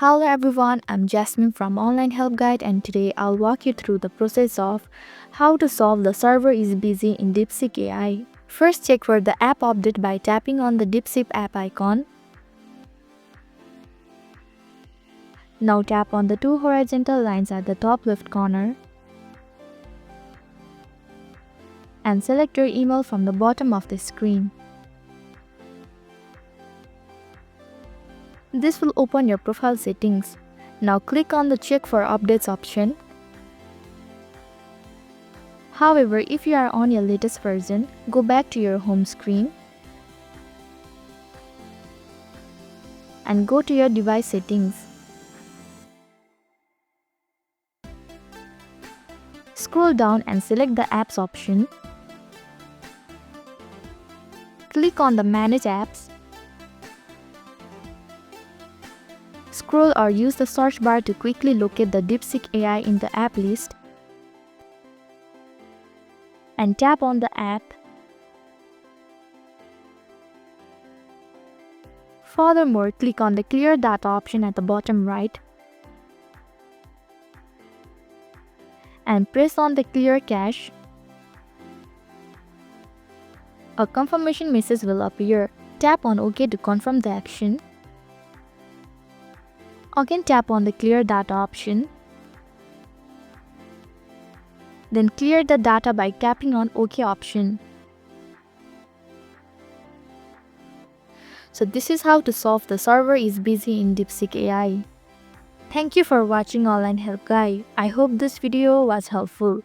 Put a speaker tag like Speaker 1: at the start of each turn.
Speaker 1: Hello everyone, I'm Jasmine from Online Help Guide, and today I'll walk you through the process of how to solve the server is busy in DeepSeek AI. First, check for the app update by tapping on the DeepSeek app icon. Now tap on the two horizontal lines at the top left corner and select your email from the bottom of the screen. This will open your profile settings. Now click on the Check for Updates option. However, if you are on your latest version, go back to your home screen and go to your device settings. Scroll down and select the Apps option. Click on the Manage Apps. Scroll or use the search bar to quickly locate the DeepSeek AI in the app list and tap on the app. Furthermore, click on the Clear Data option at the bottom right and press on the Clear Cache. A confirmation message will appear. Tap on OK to confirm the action. Again, tap on the Clear Data option. Then clear the data by tapping on OK option. So this is how to solve the server is busy in DeepSeek AI. Thank you for watching Online Help Guide. I hope this video was helpful.